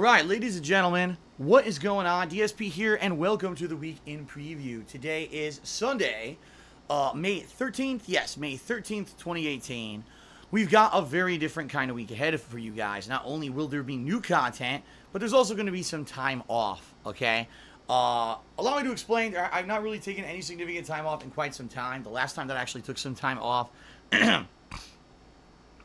Alright, ladies and gentlemen, what is going on? DSP here, and welcome to the Week in Preview. Today is Sunday, May 13th. Yes, May 13th, 2018. We've got a very different kind of week ahead for you guys. Not only will there be new content, but there's also going to be some time off, okay? Allow me to explain. I've not really taken any significant time off in quite some time. The last time that I actually took some time off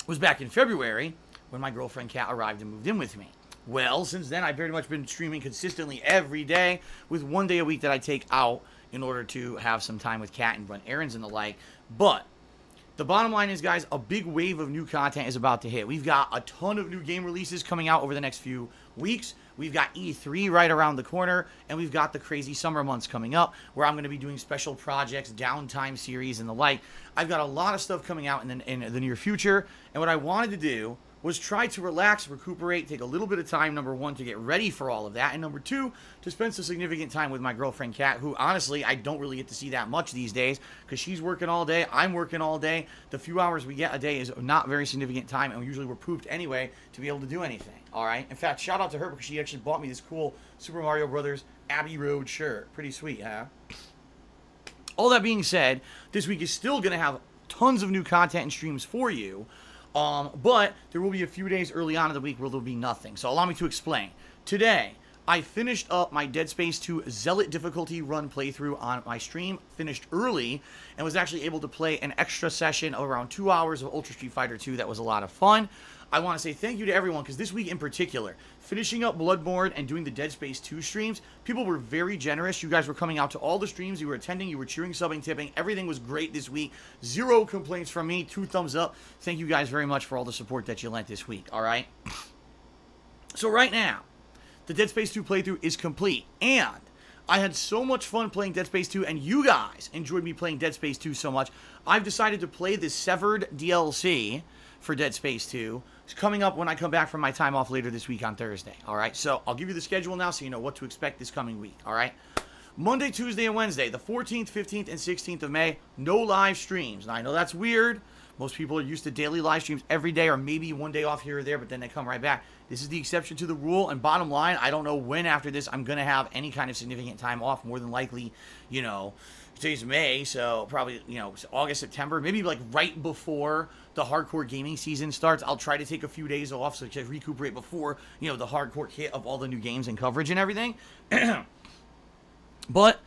was back in February when my girlfriend Kat arrived and moved in with me. Well, since then, I've very much been streaming consistently every day with one day a week that I take out in order to have some time with Kat and run errands and the like. But the bottom line is, guys, a big wave of new content is about to hit. We've got a ton of new game releases coming out over the next few weeks. We've got E3 right around the corner, and we've got the crazy summer months coming up where I'm going to be doing special projects, downtime series, and the like. I've got a lot of stuff coming out in the near future, and what I wanted to do was try to relax, recuperate, take a little bit of time, number one, to get ready for all of that, and number two, to spend some significant time with my girlfriend, Kat, who, honestly, I don't really get to see that much these days, because she's working all day, I'm working all day. The few hours we get a day is not very significant time, and usually we're pooped anyway to be able to do anything, all right? In fact, shout out to her, because she actually bought me this cool Super Mario Brothers Abbey Road shirt. Pretty sweet, huh? All that being said, this week is still going to have tons of new content and streams for you. But there will be a few days early on in the week where there'll be nothing. So allow me to explain. Today, I finished up my Dead Space 2 Zealot difficulty run playthrough on my stream, finished early, and was actually able to play an extra session of around 2 hours of Ultra Street Fighter 2 that was a lot of fun. I want to say thank you to everyone, because this week in particular, finishing up Bloodborne and doing the Dead Space 2 streams, people were very generous. You guys were coming out to all the streams. You were attending. You were cheering, subbing, tipping. Everything was great this week. Zero complaints from me. 2 thumbs up. Thank you guys very much for all the support that you lent this week, all right? So right now, the Dead Space 2 playthrough is complete, and I had so much fun playing Dead Space 2, and you guys enjoyed me playing Dead Space 2 so much, I've decided to play the Severed DLC for Dead Space 2. It's coming up when I come back from my time off later this week on Thursday, all right? So I'll give you the schedule now so you know what to expect this coming week, all right? Monday, Tuesday, and Wednesday, the 14th, 15th, and 16th of May, no live streams. Now, I know that's weird. Most people are used to daily live streams every day, or maybe one day off here or there, but then they come right back. This is the exception to the rule, and bottom line, I don't know when after this I'm going to have any kind of significant time off. More than likely, you know, today's May, so probably, you know, August, September, maybe like right before the hardcore gaming season starts. I'll try to take a few days off so I can recuperate before, you know, the hardcore hit of all the new games and coverage and everything. But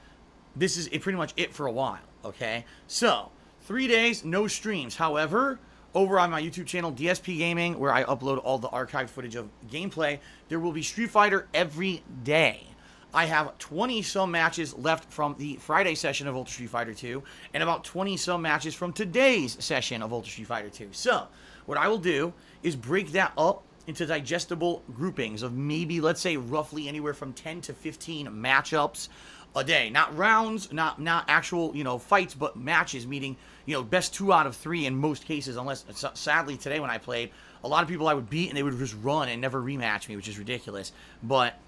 this is pretty much it for a while, okay? So 3 days, no streams. However, over on my YouTube channel, DSP Gaming, where I upload all the archived footage of gameplay, there will be Street Fighter every day. I have 20-some matches left from the Friday session of Ultra Street Fighter 2, and about 20-some matches from today's session of Ultra Street Fighter 2. So, what I will do is break that up into digestible groupings of maybe, let's say, roughly anywhere from 10 to 15 matchups a day. Not rounds, not actual, you know, fights, but matches, meaning, you know, best 2 out of 3 in most cases, unless, sadly, today when I played, a lot of people I would beat and they would just run and never rematch me, which is ridiculous. But,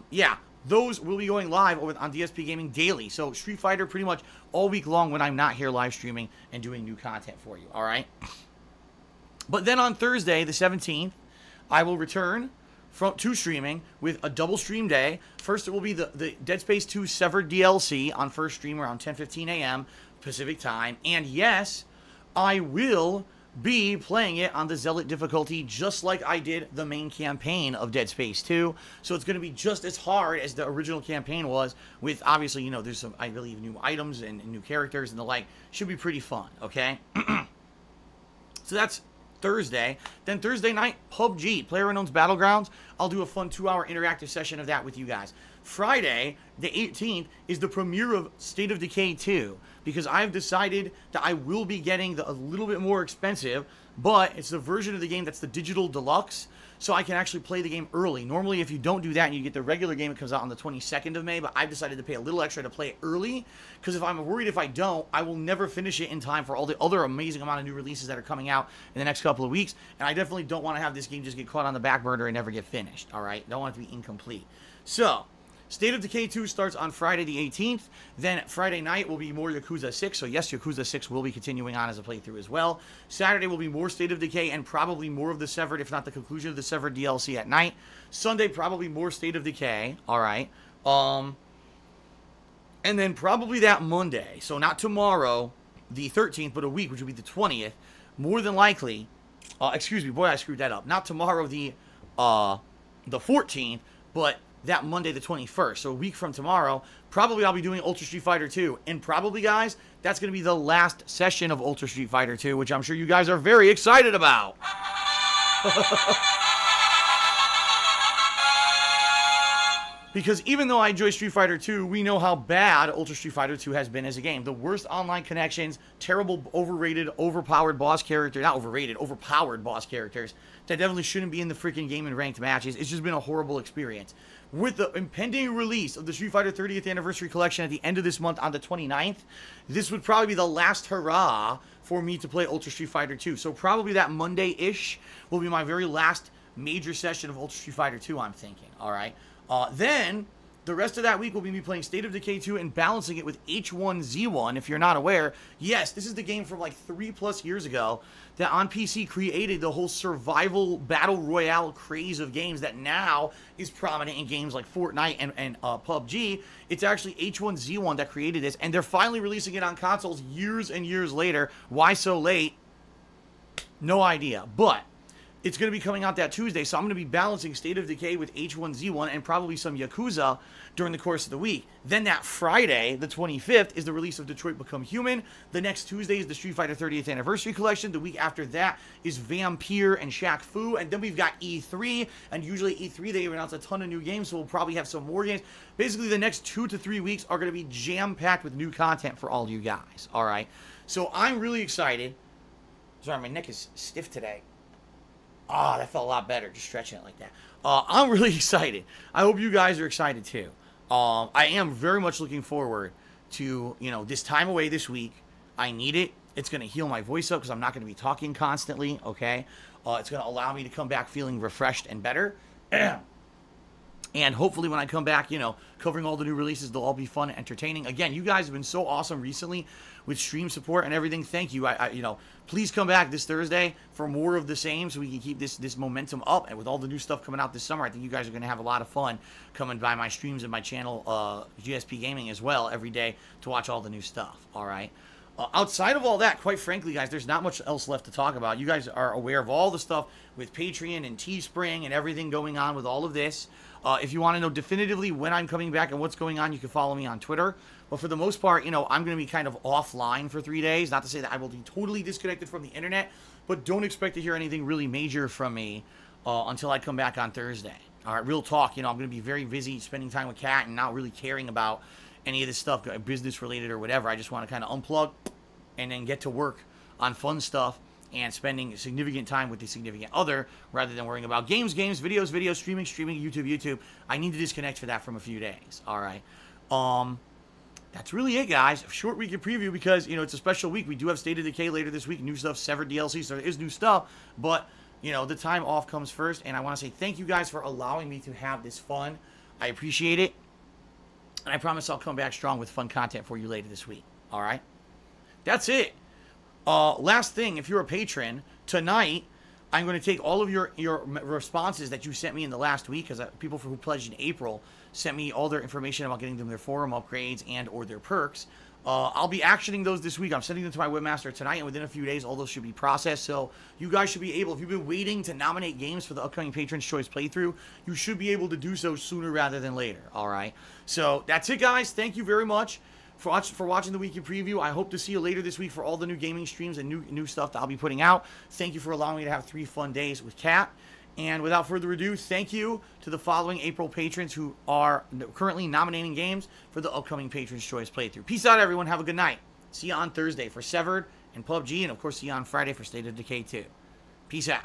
yeah, those will be going live on DSP Gaming daily. So, Street Fighter pretty much all week long when I'm not here live streaming and doing new content for you, all right? But then on Thursday, the 17th, I will return to streaming with a double stream day. First, it will be the Dead Space 2 Severed DLC on first stream around 10:15 a.m. Pacific time. And yes, I will be playing it on the Zealot difficulty just like I did the main campaign of Dead Space 2. So it's going to be just as hard as the original campaign was, with obviously, you know, there's some, I believe, new items and new characters and the like. Should be pretty fun, okay? So that's Thursday. Then Thursday night, PUBG, PlayerUnknown's Battlegrounds. I'll do a fun 2-hour interactive session of that with you guys. Friday, the 18th, is the premiere of State of Decay 2, because I've decided that I will be getting a little bit more expensive, but it's the version of the game that's the digital deluxe, so I can actually play the game early. Normally, if you don't do that and you get the regular game, it comes out on the 22nd of May, but I've decided to pay a little extra to play it early, because if I'm worried if I don't, I will never finish it in time for all the other amazing amount of new releases that are coming out in the next couple of weeks, and I definitely don't want to have this game just get caught on the back burner and never get finished, all right? Don't want it to be incomplete. So, State of Decay 2 starts on Friday the 18th. Then Friday night will be more Yakuza 6. So yes, Yakuza 6 will be continuing on as a playthrough as well. Saturday will be more State of Decay and probably more of the Severed, if not the conclusion of the Severed DLC at night. Sunday, probably more State of Decay. All right. And then probably that Monday. So not tomorrow, the 13th, but a week, which will be the 20th. More than likely, excuse me, boy, I screwed that up. Not tomorrow, the 14th, but that Monday, the 21st. So a week from tomorrow, probably I'll be doing Ultra Street Fighter 2. And probably, guys, that's going to be the last session of Ultra Street Fighter 2, which I'm sure you guys are very excited about. Because even though I enjoy Street Fighter 2, we know how bad Ultra Street Fighter 2 has been as a game. The worst online connections, terrible, overrated, overpowered boss characters, not overrated, overpowered boss characters that definitely shouldn't be in the freaking game in ranked matches. It's just been a horrible experience. With the impending release of the Street Fighter 30th Anniversary Collection at the end of this month on the 29th, this would probably be the last hurrah for me to play Ultra Street Fighter 2. So probably that Monday-ish will be my very last major session of Ultra Street Fighter 2, I'm thinking, all right? Then, the rest of that week will be me playing State of Decay 2 and balancing it with H1Z1. If you're not aware, yes, this is the game from like 3+ years ago that on PC created the whole survival battle royale craze of games that now is prominent in games like Fortnite and PUBG. It's actually H1Z1 that created this, and they're finally releasing it on consoles years and years later. Why so late? No idea, but it's going to be coming out that Tuesday, so I'm going to be balancing State of Decay with H1Z1 and probably some Yakuza during the course of the week. Then that Friday, the 25th, is the release of Detroit Become Human. The next Tuesday is the Street Fighter 30th Anniversary Collection. The week after that is Vampire and Shaq Fu. And then we've got E3, and usually E3 they announce a ton of new games, so we'll probably have some more games. Basically, the next 2 to 3 weeks are going to be jam-packed with new content for all you guys, all right? So I'm really excited. Sorry, my neck is stiff today. Ah, that felt a lot better, just stretching it like that. I'm really excited. I hope you guys are excited too. I am very much looking forward to, this time away this week. I need it. It's going to heal my voice up because I'm not going to be talking constantly, okay? It's going to allow me to come back feeling refreshed and better. And hopefully when I come back, covering all the new releases, they'll all be fun and entertaining. Again, you guys have been so awesome recently with stream support and everything. Thank you. Please come back this Thursday for more of the same so we can keep this momentum up. And with all the new stuff coming out this summer, I think you guys are going to have a lot of fun coming by my streams and my channel, GSP Gaming as well, every day to watch all the new stuff. All right. Outside of all that, quite frankly, guys, there's not much else left to talk about. You guys are aware of all the stuff with Patreon and Teespring and everything going on with all of this. If you want to know definitively when I'm coming back and what's going on, you can follow me on Twitter. But for the most part, I'm going to be kind of offline for 3 days. Not to say that I will be totally disconnected from the internet, but don't expect to hear anything really major from me until I come back on Thursday. All right, real talk. I'm going to be very busy spending time with Kat and not really caring about any of this stuff, business related or whatever. I just want to kind of unplug and then get to work on fun stuff and spending significant time with the significant other rather than worrying about games, videos, streaming, YouTube. I need to disconnect for that from a few days. All right. That's really it, guys. A short week in preview because, it's a special week. We do have State of Decay later this week, new stuff, Severed DLC, so there is new stuff. But, the time off comes first. And I want to say thank you guys for allowing me to have this fun. I appreciate it. And I promise I'll come back strong with fun content for you later this week. All right? That's it. Last thing, if you're a patron, tonight I'm going to take all of your responses that you sent me in the last week, because people who pledged in April sent me all their information about getting them their forum upgrades and or their perks. I'll be actioning those this week. I'm sending them to my webmaster tonight, and within a few days, all those should be processed. So you guys should be able, if you've been waiting to nominate games for the upcoming Patron's Choice playthrough, you should be able to do so sooner rather than later. All right. So that's it, guys. Thank you very much for watching the weekend preview. I hope to see you later this week for all the new gaming streams and new stuff that I'll be putting out. Thank you for allowing me to have 3 fun days with Kat. And without further ado, thank you to the following April patrons who are currently nominating games for the upcoming Patron's Choice playthrough. Peace out, everyone. Have a good night. See you on Thursday for Severed and PUBG, and of course see you on Friday for State of Decay 2. Peace out.